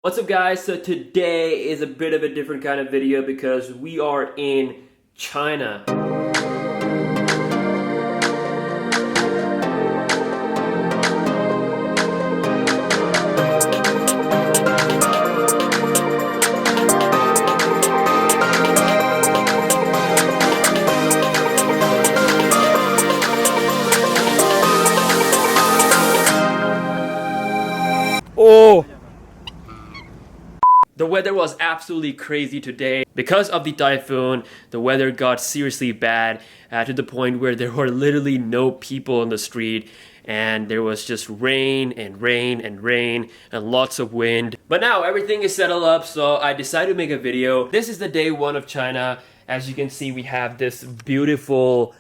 What's up guys? So today is a bit of a different kind of video because we are in China. Oh! The weather was absolutely crazy today. Because of the typhoon, the weather got seriously bad to the point where there were literally no people on the street and there was just rain and rain and rain and lots of wind. But now everything is settled up, so I decided to make a video. This is the day one of China. As you can see, we have this beautiful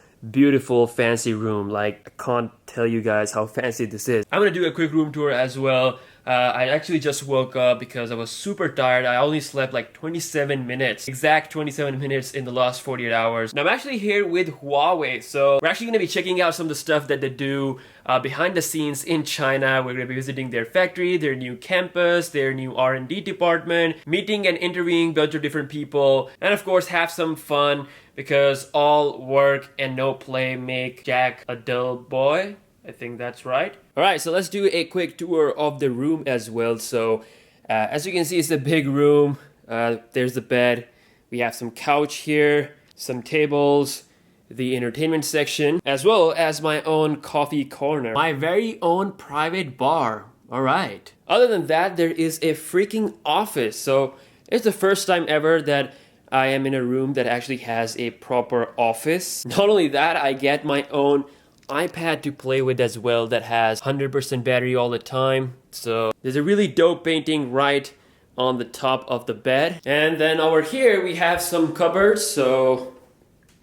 fancy room. Like, I can't tell you guys how fancy this is. I'm gonna do a quick room tour as well. I actually just woke up because I was super tired. I only slept like 27 minutes, exact 27 minutes in the last 48 hours. Now I'm actually here with Huawei, so we're actually going to be checking out some of the stuff that they do behind the scenes in China. We're going to be visiting their factory, their new campus, their new R&D department, meeting and interviewing a bunch of different people, and of course have some fun because all work and no play make Jack a dull boy. I think that's right. Alright, so let's do a quick tour of the room as well. So, as you can see, it's a big room. There's the bed. We have some couch here, some tables, the entertainment section, as well as my own coffee corner. My very own private bar. Alright. Other than that, there is a freaking office. So, it's the first time ever that I am in a room that actually has a proper office. Not only that, I get my own iPad to play with as well that has 100% battery all the time. So there's a really dope painting right on the top of the bed. And then over here we have some cupboards. So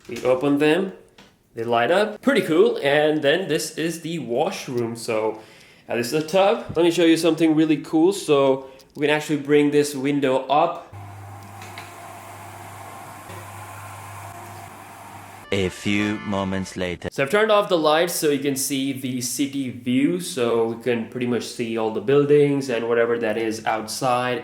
we open them, they light up, pretty cool. And then this is the washroom. So this is a tub. Let me show you something really cool. So we can actually bring this window up. A few moments later. So I've turned off the lights so you can see the city view, so we can pretty much see all the buildings and whatever that is outside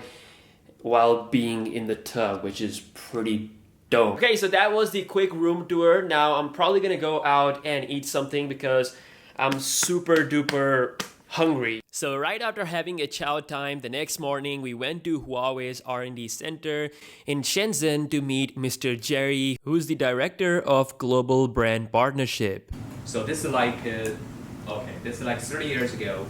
while being in the tub, which is pretty dope. Okay, so that was the quick room tour. Now I'm probably gonna go out and eat something because I'm super duper hungry. So right after having a chow time, the next morning we went to Huawei's R&D center in Shenzhen to meet Mr. Jerry, who's the director of Global Brand Partnership. So this is like, this is like 30 years ago,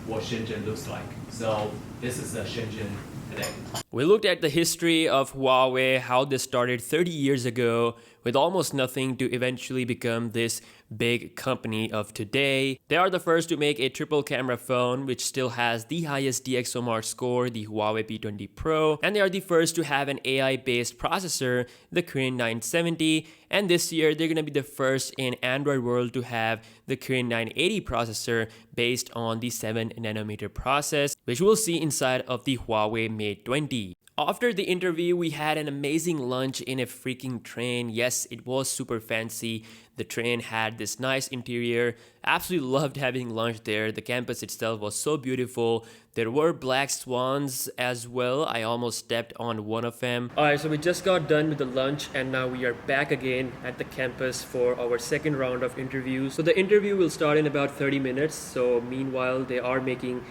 what Shenzhen looks like. So this is the Shenzhen today. We looked at the history of Huawei, how they started 30 years ago with almost nothing to eventually become this big company of today. They are the first to make a triple camera phone which still has the highest DxOMark score, the Huawei P20 Pro, and they are the first to have an AI-based processor, the Kirin 970, and this year they're gonna be the first in Android world to have the Kirin 980 processor based on the 7nm process, which we'll see inside of the Huawei Mate 20. After the interview, we had an amazing lunch in a freaking train. Yes, it was super fancy. The train had this nice interior. Absolutely loved having lunch there. The campus itself was so beautiful. There were black swans as well. I almost stepped on one of them. Alright, so we just got done with the lunch and now we are back again at the campus for our second round of interviews. So the interview will start in about 30 minutes. So meanwhile, they are making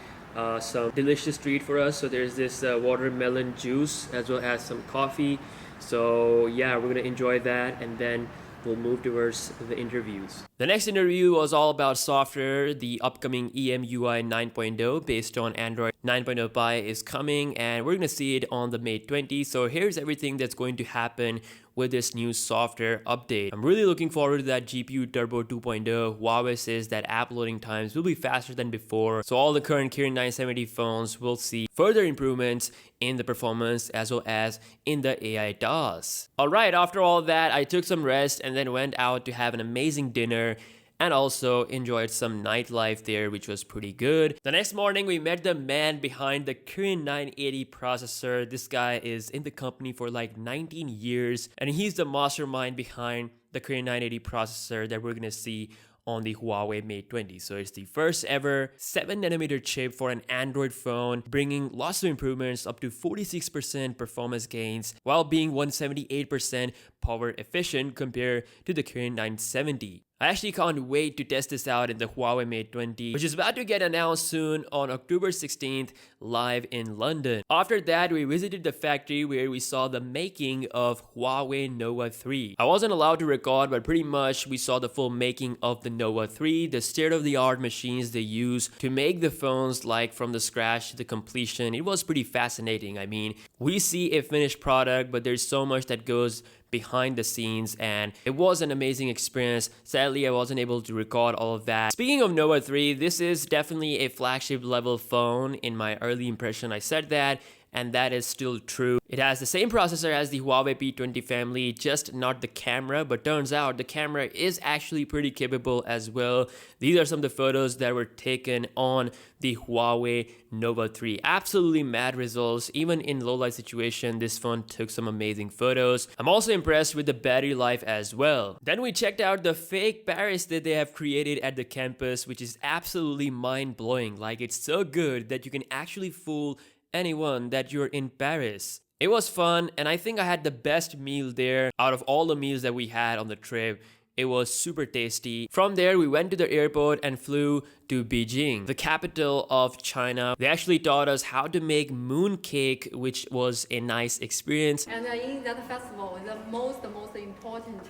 some delicious treat for us. So there's this watermelon juice as well as some coffee. So yeah, we're gonna enjoy that and then we'll move towards the interviews. The next interview was all about software. The upcoming Emui 9.0 based on Android 9.0 Pie is coming and we're gonna see it on the Mate 20. So here's everything that's going to happen with this new software update. I'm really looking forward to that GPU Turbo 2.0. Huawei says that app loading times will be faster than before. So all the current Kirin 970 phones will see further improvements in the performance as well as in the AI DOS. Alright, after all that, I took some rest and then went out to have an amazing dinner and also enjoyed some nightlife there, which was pretty good. The next morning, we met the man behind the Kirin 980 processor. This guy is in the company for like 19 years, and he's the mastermind behind the Kirin 980 processor that we're gonna see on the Huawei Mate 20. So it's the first ever 7nm chip for an Android phone, bringing lots of improvements up to 46% performance gains while being 178% power efficient compared to the current 970. I actually can't wait to test this out in the Huawei Mate 20, which is about to get announced soon on October 16th live in London. After that, we visited the factory where we saw the making of Huawei Nova 3. I wasn't allowed to record, but pretty much we saw the full making of the Nova 3, the state-of-the-art machines they use to make the phones like from the scratch to the completion. It was pretty fascinating. I mean, we see a finished product, but there's so much that goes behind the scenes, and it was an amazing experience. Sadly, I wasn't able to record all of that. Speaking of Nova 3, this is definitely a flagship level phone. In my early impression, I said that, and that is still true. It has the same processor as the Huawei P20 family, just not the camera, but turns out the camera is actually pretty capable as well. These are some of the photos that were taken on the Huawei Nova 3. Absolutely mad results. Even in low light situation, this phone took some amazing photos. I'm also impressed with the battery life as well. Then we checked out the fake Paris that they have created at the campus, which is absolutely mind-blowing. Like, it's so good that you can actually fool anyone that you're in Paris. It was fun, and I think I had the best meal there out of all the meals that we had on the trip. It was super tasty. From there, we went to the airport and flew to Beijing, the capital of China. They actually taught us how to make moon cake, which was a nice experience. And in that festival, the most important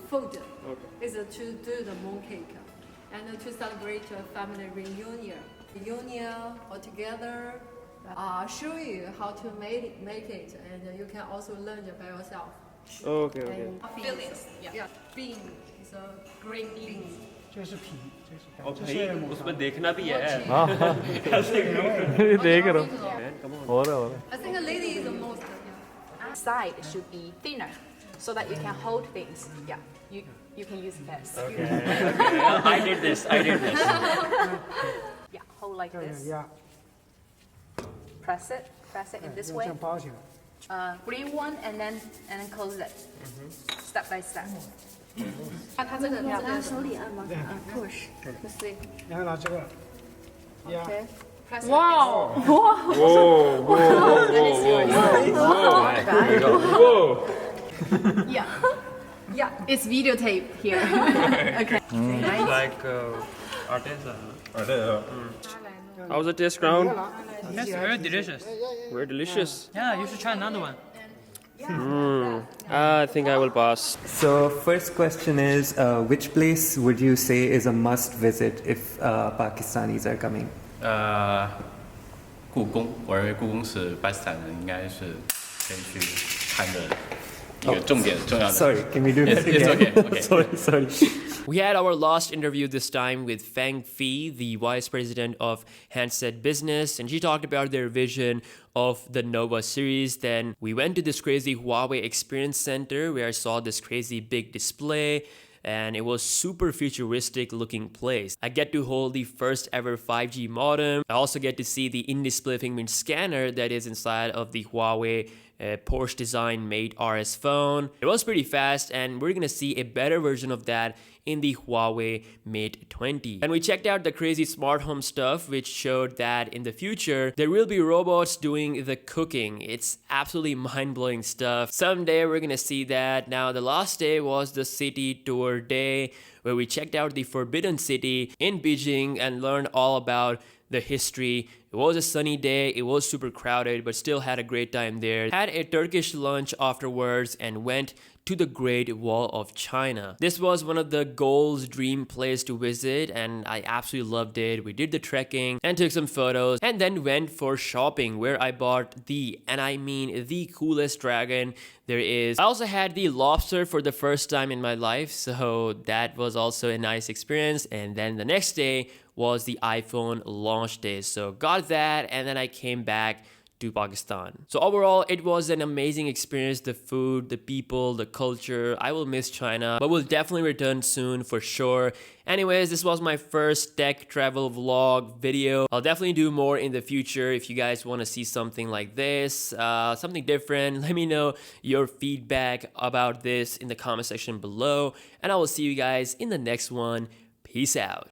food is to do the moon cake and to celebrate a family reunion. Reunion all together. Show you how to make it, and you can also learn it by yourself. Okay. Feelings, yeah. Bean is a green beans. 这是皮，这是 उसमें देखना भी है. देख रहा हूँ हो रहा है I think a lady is the most. Side should be thinner so that you can hold things. Yeah, you can use this. Okay. I did this. Yeah, hold like 这样 this. 压， Press it in this 这 way. 样包起来。 Green one and then close it. Step by step. 它这个拿手里按吗？Push. 然后拿这个压， Okay. Press it. Wow. Yeah, it's videotape here. Okay. Like artisan. How's the taste, Crown? That's very delicious. Very delicious. Yeah, you should try another one. I think I will pass. So first question is, which place would you say is a must visit if Pakistanis are coming? 故宫，我认为故宫是巴基斯坦人应该是可以去看的一个重要的。 Sorry, can we do that It's again? okay. sorry. We had our last interview this time with Fang Fei, the vice president of handset business, and she talked about their vision of the Nova series. Then we went to this crazy Huawei Experience Center where I saw this crazy big display, and it was super futuristic looking place. I get to hold the first ever 5G modem. I also get to see the in-display fingerprint scanner that is inside of the Huawei Porsche design Mate RS phone. It was pretty fast, and we're gonna see a better version of that in the Huawei Mate 20. And we checked out the crazy smart home stuff, which showed that in the future there will be robots doing the cooking. It's absolutely mind-blowing stuff. Someday we're gonna see that. Now the last day was the city tour day, where we checked out the Forbidden City in Beijing and learned all about the history. It was a sunny day, it was super crowded, but still had a great time there. Had a Turkish lunch afterwards and went to the Great Wall of China. This was one of the goals dream place to visit, and I absolutely loved it. We did the trekking and took some photos, and then went for shopping, where I bought the, and I mean the coolest dragon there is. I also had the lobster for the first time in my life, so that was also a nice experience. And then the next day was the iPhone launch day, so got that, and then I came back to Pakistan. So overall, it was an amazing experience. The food, the people, the culture. I will miss China, but we'll definitely return soon for sure. Anyways, this was my first tech travel vlog video. I'll definitely do more in the future. If you guys want to see something like this, something different, let me know your feedback about this in the comment section below, and I will see you guys in the next one. Peace out.